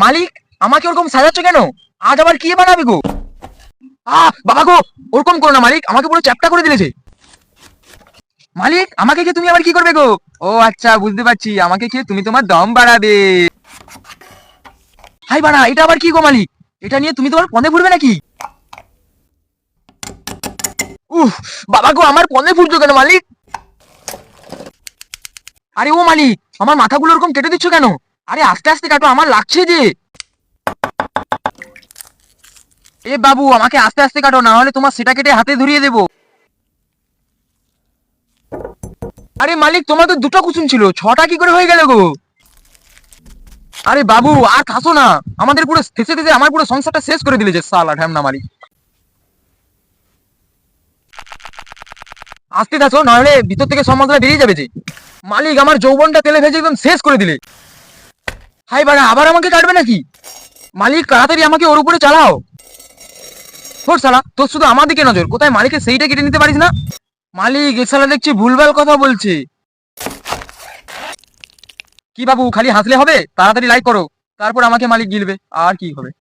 মালিক, আমাকে ওরকম সাজাচ্ছ কেন? আজ আবার কি বানাবে গো? বাবা গো, ওরকম করো না মালিক, আমাকে পুরো চ্যাপ্টা করে দিলেছে। মালিক, আমাকে খেয়ে তুমি আবার কি করবে গো? ও আচ্ছা, বুঝতে পারছি, আমাকে খেয়ে তুমি তোমার দম বাড়াবে। হাই বাড়া, এটা আবার কি গো মালিক? এটা নিয়ে তুমি তোমার পদে ফুটবে নাকি? উফ, বাবা গো, আমার পদে ফুটছো কেন মালিক? আরে ও মালিক, আমার মাথাগুলো ওরকম কেটে দিচ্ছ কেন? আরে আস্তে আস্তে কাটো, আমার লাগছে যে। এ বাবু, আমাকে আস্তে আস্তে কাটো, না হলে তোমার সেটা কেটে হাতে ধরিয়ে দেবো। আরে মালিক, তোমার তো দুটো কুসুম ছিল, ছটা কি করে হয়ে গেল গো? আরে বাবু, আর খাসো না, আমাদের পুরো থেসে থেসে আমার পুরো সংসারটা শেষ করে দিলে যে সালা ঢ্যামনা মালিক। আস্তে থাকো, নাহলে ভিতর থেকে সব মশলা বেরিয়ে যাবে যে। মালিক, আমার যৌবনটা তেলে ভেজে একদম শেষ করে দিলে। হাই বাড়া, আবার আমাকে কাটবে নাকি? মালিক, তাড়াতাড়ি আমাকে ওর উপরে চালাও। তোর শালা, তোর শুধু আমার দিকে নজর, কোথায় মালিকের সেইটা কেটে নিতে পারিস না? মালিক, এ শালা দেখছি ভুলভাল কথা বলছে। কি বাবু, খালি হাসলে হবে? তাড়াতাড়ি লাইক করো, তারপর আমাকে মালিক গিলবে, আর কি হবে।